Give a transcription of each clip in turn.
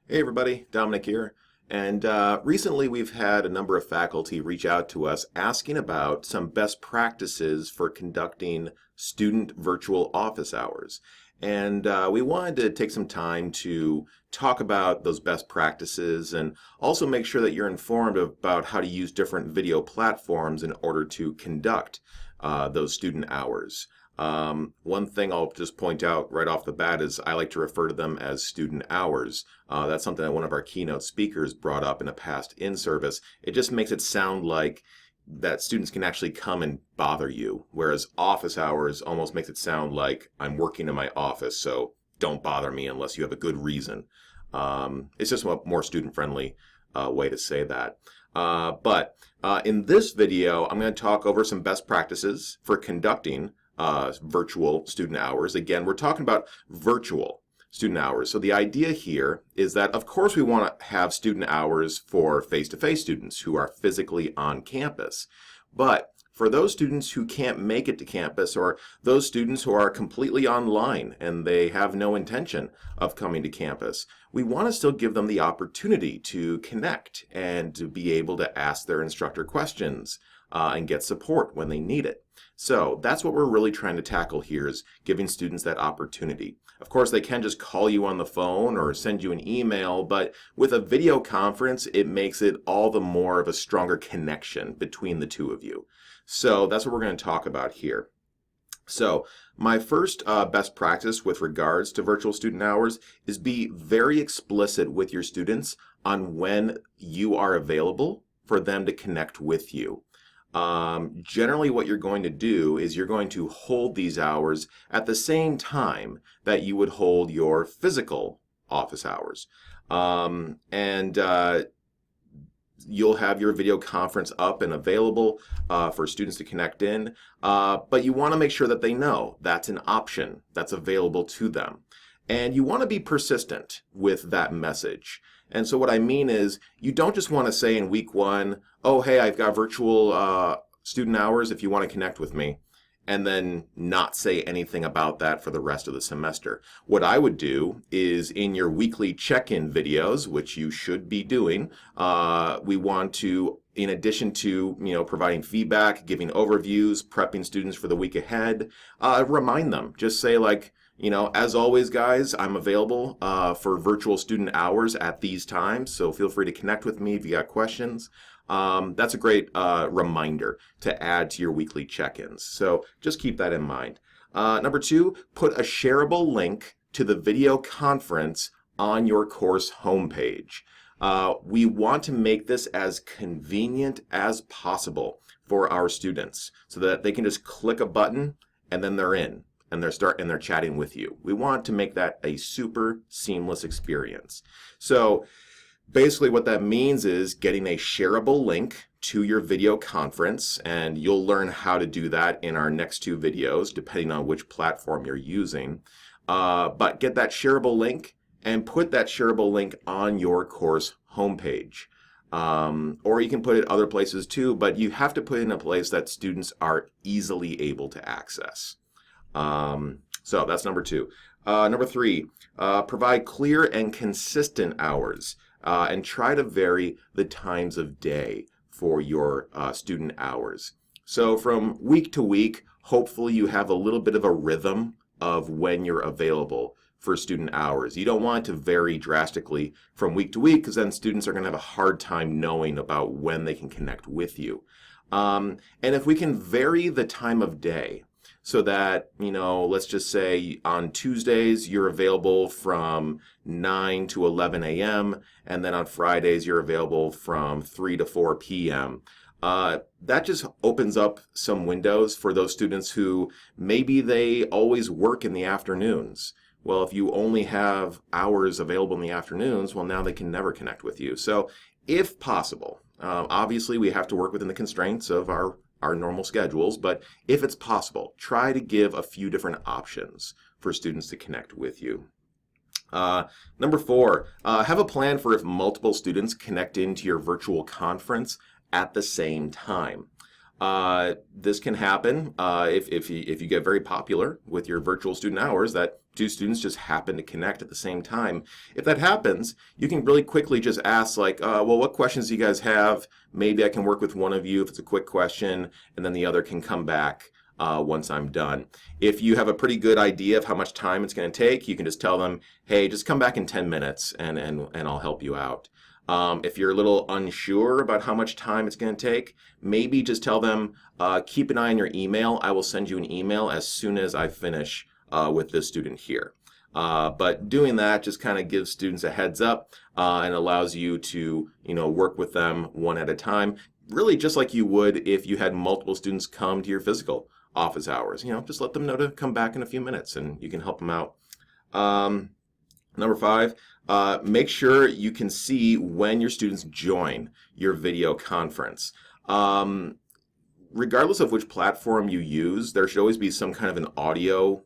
Hey everybody, Dominic here. And recently we've had a number of faculty reach out to us asking about some best practices for conducting student virtual office hours. And we wanted to take some time to talk about those best practices and also make sure that you're informed about how to use different video platforms in order to conduct those student hours. One thing I'll just point out right off the bat is I like to refer to them as student hours. That's something that one of our keynote speakers brought up in a past in-service. It just makes it sound like that students can actually come and bother you, whereas office hours almost makes it sound like I'm working in my office, so don't bother me unless you have a good reason. It's just a more student-friendly way to say that. But in this video, I'm going to talk over some best practices for conducting virtual student hours. Again, we're talking about virtual student hours. So the idea here is that, of course, we want to have student hours for face-to-face students who are physically on campus. But for those students who can't make it to campus, or those students who are completely online and they have no intention of coming to campus, we want to still give them the opportunity to connect and to be able to ask their instructor questions and get support when they need it. So that's what we're really trying to tackle here, is giving students that opportunity. Of course, they can just call you on the phone or send you an email, but with a video conference, it makes it all the more of a stronger connection between the two of you. So that's what we're going to talk about here. So my first best practice with regards to virtual student hours is be very explicit with your students on when you are available for them to connect with you. Generally what you're going to do is you're going to hold these hours at the same time that you would hold your physical office hours. You'll have your video conference up and available for students to connect in, but you want to make sure that they know that's an option that's available to them. And you want to be persistent with that message. And so what I mean is, you don't just want to say in week one, oh, hey, I've got virtual student hours if you want to connect with me, and then not say anything about that for the rest of the semester. What I would do is, in your weekly check-in videos, which you should be doing, we want to, in addition to providing feedback, giving overviews, prepping students for the week ahead, remind them. Just say like, as always, guys, I'm available for virtual student hours at these times, so feel free to connect with me if you got questions. That's a great reminder to add to your weekly check-ins, so just keep that in mind. Number two, put a shareable link to the video conference on your course homepage. We want to make this as convenient as possible for our students so that they can just click a button and then they're in. And they're chatting with you. We want to make that a super seamless experience. So basically what that means is getting a shareable link to your video conference, and you'll learn how to do that in our next two videos depending on which platform you're using. But get that shareable link and put that shareable link on your course homepage. Or you can put it other places too, but you have to put it in a place that students are easily able to access. So that's number two. Number three, provide clear and consistent hours and try to vary the times of day for your student hours. So from week to week, hopefully you have a little bit of a rhythm of when you're available for student hours. You don't want it to vary drastically from week to week, because then students are going to have a hard time knowing about when they can connect with you. And if we can vary the time of day, so that, let's just say on Tuesdays you're available from 9 to 11 a.m. and then on Fridays you're available from 3 to 4 p.m. That just opens up some windows for those students who maybe they always work in the afternoons. Well, if you only have hours available in the afternoons, well, now they can never connect with you. So if possible, obviously we have to work within the constraints of our normal schedules, but if it's possible, try to give a few different options for students to connect with you. Number four, have a plan for if multiple students connect into your virtual conference at the same time. This can happen if you get very popular with your virtual student hours, that two students just happen to connect at the same time. If that happens, you can really quickly just ask like, well, what questions do you guys have? Maybe I can work with one of you if it's a quick question, and then the other can come back once I'm done. If you have a pretty good idea of how much time it's going to take, you can just tell them, hey, just come back in 10 minutes and I'll help you out. If you're a little unsure about how much time it's going to take, maybe just tell them, keep an eye on your email. I will send you an email as soon as I finish with this student here. But doing that just kind of gives students a heads up and allows you to, work with them one at a time, really just like you would if you had multiple students come to your physical office hours. Just let them know to come back in a few minutes and you can help them out. Number 5, make sure you can see when your students join your video conference. Regardless of which platform you use, there should always be some kind of an audio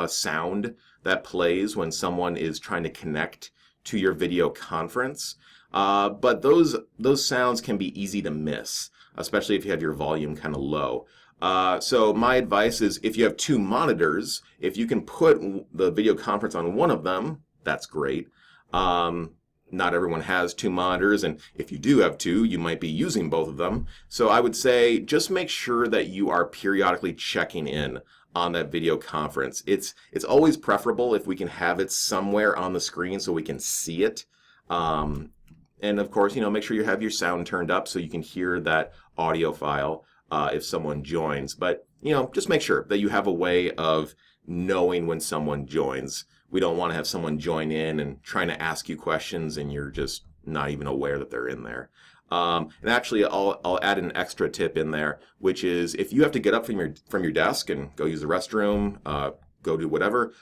sound that plays when someone is trying to connect to your video conference. But those sounds can be easy to miss, especially if you have your volume kind of low. So my advice is if you have 2 monitors, if you can put the video conference on one of them, that's great. Not everyone has 2 monitors, and if you do have 2, you might be using both of them. So I would say just make sure that you are periodically checking in on that video conference. It's always preferable if we can have it somewhere on the screen so we can see it. And of course, make sure you have your sound turned up so you can hear that audio file if someone joins. But, just make sure that you have a way of knowing when someone joins. We don't want to have someone join in and trying to ask you questions and you're just not even aware that they're in there. And actually, I'll add an extra tip in there, which is if you have to get up from your desk and go use the restroom, go do whatever,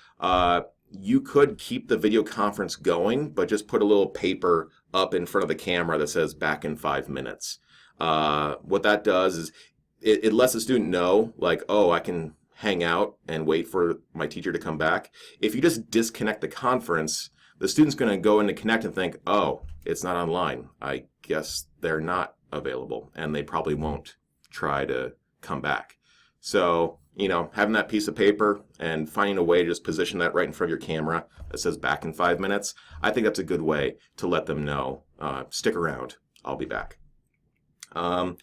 you could keep the video conference going, but just put a little paper up in front of the camera that says back in 5 minutes. What that does is it lets the student know, like, oh, I can hang out and wait for my teacher to come back. If you just disconnect the conference, the student's going to go in to connect and think, oh, it's not online. I guess they're not available, and they probably won't try to come back. So, having that piece of paper and finding a way to just position that right in front of your camera that says back in 5 minutes, I think that's a good way to let them know, stick around, I'll be back.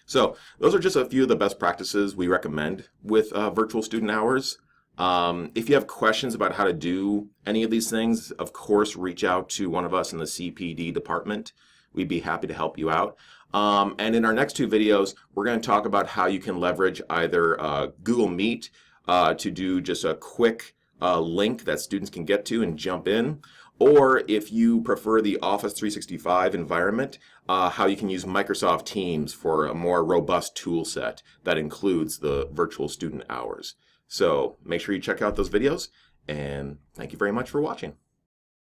So those are just a few of the best practices we recommend with virtual student hours. If you have questions about how to do any of these things, of course, reach out to one of us in the CPD department. We'd be happy to help you out. And in our next 2 videos, we're going to talk about how you can leverage either Google Meet to do just a quick link that students can get to and jump in, or if you prefer the Office 365 environment, how you can use Microsoft Teams for a more robust tool set that includes the virtual student hours. So make sure you check out those videos, and thank you very much for watching.